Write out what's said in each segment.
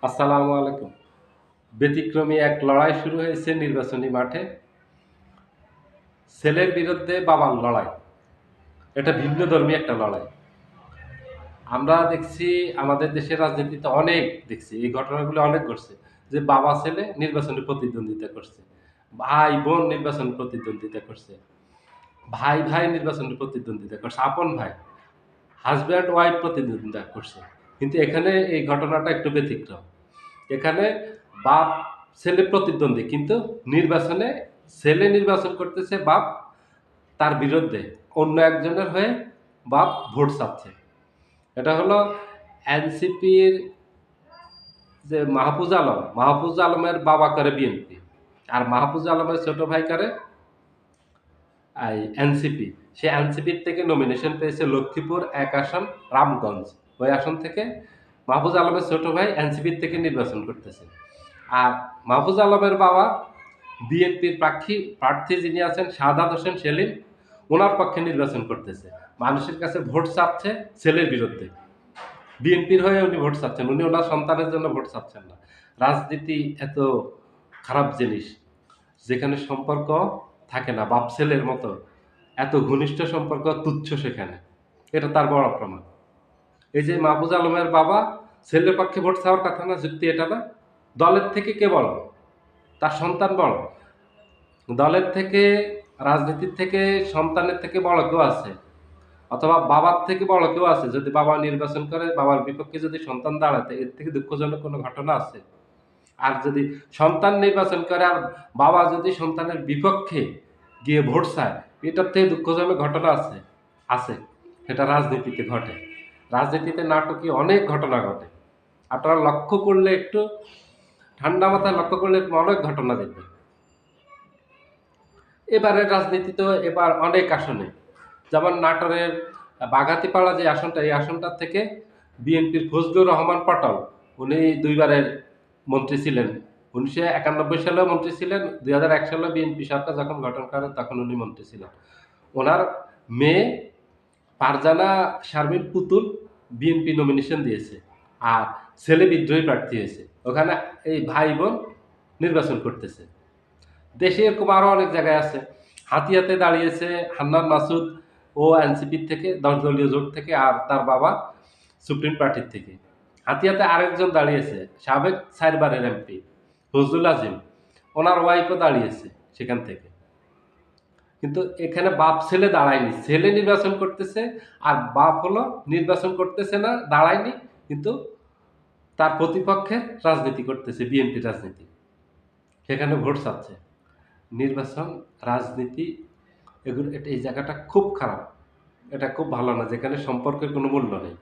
আসসালামু আলাইকুম। ব্যতিক্রমী এক লড়াই শুরু হয়েছে নির্বাচনী মাঠে। ছেলের বিরুদ্ধে বাবার লড়াই। এটা ভিন্নধর্মী একটা লড়াই। আমরা দেখছি আমাদের দেশের রাজনীতিতে অনেক দেখছি। এই ঘটনাগুলো অনেক ঘটছে। যে বাবা ছেলে নির্বাচনে প্রতিদ্বন্দ্বিতা করছে। ভাই বোন নির্বাচনে প্রতিদ্বন্দ্বিতা করছে। ভাই ভাই নির্বাচনে প্রতিদ্বন্দ্বিতা করছে। আপন ভাই। হাসব্যান্ড ওয়াইফ প্রতিদ্বন্দ্বিতা করছে। কিন্তু এখানে এই ঘটনাটা একটু ব্যতিক্রম। এখানে বাপ ছেলে প্রতিদ্বন্দ্বী, কিন্তু নির্বাচনে ছেলে নির্বাচন করতেছে বাপ তার বিরুদ্ধে, অন্য একজনের হয়ে বাপ ভোট চাচ্ছে। এটা হলো এনসিপির যে মাহফুজ আলমের বাবা করে বিএনপি, আর মাহফুজ আলমের ছোট ভাই করে এনসিপি। সে এনসিপির থেকে নমিনেশন পেয়েছে লক্ষ্মীপুর ১ আসন, রামগঞ্জ। ওই আসন থেকে মাহফুজ আলমের ছোট ভাই এনসিপির থেকে নির্বাচন করতেছে। আর মাহফুজ আলমের বাবা বিএনপির প্রার্থী যিনি আছেন সাদাত হোসেন সেলিম, ওনার পক্ষে নির্বাচন করতেছে। মানুষের কাছে ভোট চাচ্ছে ছেলের বিরুদ্ধে। বিএনপির হয়ে উনি ভোট চাচ্ছেন, উনি ওনার সন্তানের জন্য ভোট চাচ্ছেন না। রাজনীতি এত খারাপ জিনিস, যেখানে সম্পর্ক থাকে না, বাপ ছেলের মতো এত ঘনিষ্ঠ সম্পর্ক তুচ্ছ সেখানে। এটা তার বড় প্রমাণ। এই যে মাহফুজ আলমের বাবা ছেলের পক্ষে ভোট চাওয়ার কথা না, যুক্তি এটা না? দলের থেকে কে বড়? তার সন্তান বড়। দলের থেকে, রাজনীতির থেকে, সন্তানের থেকে বড় কেউ আছে? অথবা বাবার থেকে বড় কেউ আছে? যদি বাবা নির্বাচন করে, বাবার বিপক্ষে যদি সন্তান দাঁড়াতে, এর থেকে দুঃখজনক কোনো ঘটনা আছে? আর যদি সন্তান নির্বাচন করে আর বাবা যদি সন্তানের বিপক্ষে গিয়ে ভোট চায়, এটার থেকে দুঃখজনক ঘটনা আছে? আছে। সেটা রাজনীতিতে ঘটে। রাজনীতিতে নাটকীয় অনেক ঘটনা ঘটে। আপনারা লক্ষ্য করলে, একটু ঠান্ডা মাথায় লক্ষ্য করলে অনেক ঘটনা দেখবেন। এবারের রাজনীতিতেও এবার অনেক আসনে, যেমন নাটোরের বাগাতিপাড়া যে আসনটা, এই আসনটার থেকে বিএনপির ফজলুর রহমান পটল, উনি দুইবারের মন্ত্রী ছিলেন। ১৯৯১ সালেও মন্ত্রী ছিলেন, ২০০১ সালে বিএনপি সরকার যখন গঠন করে তখন উনি মন্ত্রী ছিলেন। ওনার মেয়ে ফারজানা শারমিন পুতুল বিএনপি নমিনেশন দিয়েছে, আর ছেলে বিদ্রোহী প্রার্থী হয়েছে। ওখানে এই ভাই বোন নির্বাচন করতেছে। দেশে এরকম আরো অনেক জায়গায় আছে। হাতিয়াতে দাঁড়িয়েছে হান্নান মাসুদ, ও এনসিপির থেকে, ১০ দলীয় জোট থেকে, আর তার বাবা সুপ্রিম পার্টির থেকে। হাতিয়াতে আরেকজন দাঁড়িয়েছে, সাবেক ৪ বারের এমপি ফজলুল আজিম, ওনার ওয়াইফও দাঁড়িয়েছে সেখান থেকে। কিন্তু এখানে বাপ ছেলে দাঁড়ায়নি, ছেলে নির্বাচন করতেছে, আর বাপ হলো নির্বাচন করতেছে না, দাঁড়ায়নি, কিন্তু তার প্রতিপক্ষের রাজনীতি করতেছে, বিএনপি রাজনীতি, সেখানে ভোট চাচ্ছে। নির্বাচন, রাজনীতি, এগুলো এই জায়গাটা খুব খারাপ। এটা খুব ভালো না, যেখানে সম্পর্কের কোনো মূল্য নেই,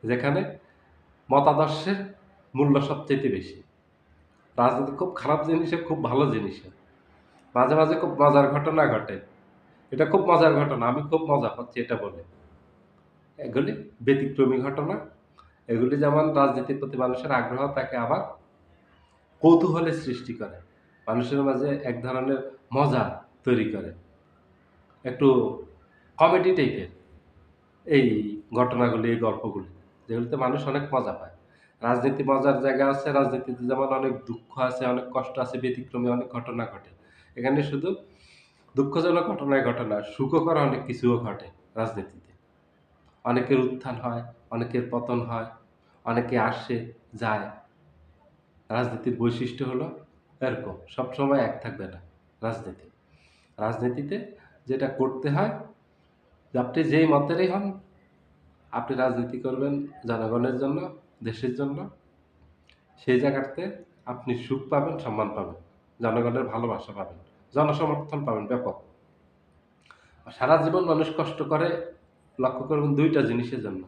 যেখানে মতাদর্শের মূল্য সবচেয়ে বেশি। রাজনীতি খুব খারাপ জিনিসে, খুব ভালো জিনিসে মাঝে মাঝে খুব মজার ঘটনা ঘটে। এটা খুব মজার ঘটনা, আমি খুব মজা পাচ্ছি এটা বলে। এগুলি ব্যতিক্রমী ঘটনা। এগুলি যেমন রাজনীতির প্রতি মানুষের আগ্রহ থাকে, আবার কৌতূহলের সৃষ্টি করে, মানুষের মাঝে এক ধরনের মজা তৈরি করে, একটু কমেডি টাইপের এই ঘটনাগুলি, এই গল্পগুলি, যেগুলিতে মানুষ অনেক মজা পায়। রাজনীতি মজার জায়গা আছে, রাজনীতিতে যেমন অনেক দুঃখ আছে, অনেক কষ্ট আছে, ব্যতিক্রমী অনেক ঘটনা ঘটে। এখানে শুধু দুঃখজনক ঘটনায় ঘটে না, সুখকর অনেক কিছুও ঘটে রাজনীতিতে। অনেকের উত্থান হয়, অনেকের পতন হয়, অনেকে আসে যায়। রাজনীতির বৈশিষ্ট্য হলো এরকম, সবসময় এক থাকবে না রাজনীতি। রাজনীতিতে যেটা করতে হয়, যে আপনি যেই মতেরই হন, আপনি রাজনীতি করবেন জনগণের জন্য, দেশের জন্য। সেই জায়গাতে আপনি সুখ পাবেন, সম্মান পাবেন, জনগণের ভালোবাসা পাবেন, জনসমর্থন পাবেন ব্যাপক। সারা জীবন মানুষ কষ্ট করে, লক্ষ্য করবেন ২টা জিনিসের জন্য।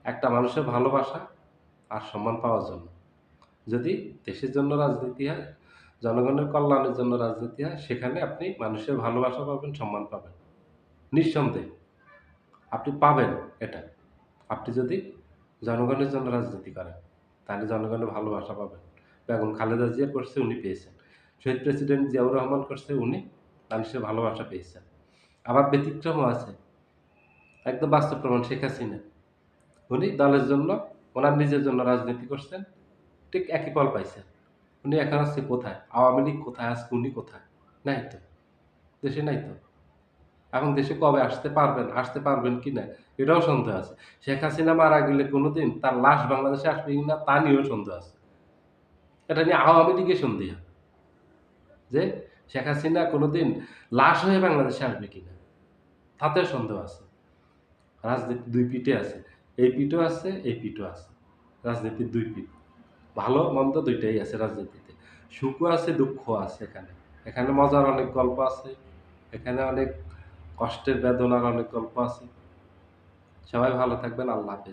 একটা মানুষের ভালোবাসা আর সম্মান পাওয়ার জন্য। যদি দেশের জন্য রাজনীতি হয়, জনগণের কল্যাণের জন্য রাজনীতি হয়, সেখানে আপনি মানুষের ভালোবাসা পাবেন, সম্মান পাবেন, নিঃসন্দেহে আপনি পাবেন এটা। আপনি যদি জনগণের জন্য রাজনীতি করেন, তাহলে জনগণের ভালোবাসা পাবেন। বেগম খালেদা জিয়া করছে, উনি পেয়েছেন। শহীদ প্রেসিডেন্ট জিয়াউর রহমান করছে, উনি মানুষের ভালোবাসা পেয়েছেন। আবার ব্যতিক্রমও আছে, একদম বাস্তব প্রমাণ শেখ হাসিনা, উনি দলের জন্য ওনার নিজের জন্য রাজনীতি করছেন, ঠিক একই ফল পাইছেন। উনি এখন আছে কোথায়? আওয়ামী লীগ কোথায়? আজকে উনি কোথায়? নাই তো, দেশে নাই তো। এখন দেশে কবে আসতে পারবেন? আসতে পারবেন কিনা এটাও সন্দেহ আছে। শেখ হাসিনা মারা গেলে কোনোদিন তার লাশ বাংলাদেশে আসবে কিনা তা নিয়েও সন্দেহ আছে। এটা নিয়ে আওয়ামী লীগের সন্দেহ যে শেখ হাসিনা কোনোদিন লাশ হয়ে বাংলাদেশে আসবে কিনা তাতেও সন্দেহ আছে। রাজনীতি ২ পিঠে আছে। এই পিঠও আছে, এই পিঠও আছে। রাজনীতির ২ পিঠ। ভালো মন্দ ২ টাই আছে রাজনীতিতে। সুখও আছে, দুঃখও আছে এখানে। এখানে মজার অনেক গল্প আছে। এখানে অনেক কষ্টের বেদনার অনেক গল্প আছে। সবাই ভালো থাকবেন। আল্লাহ হাফেজ।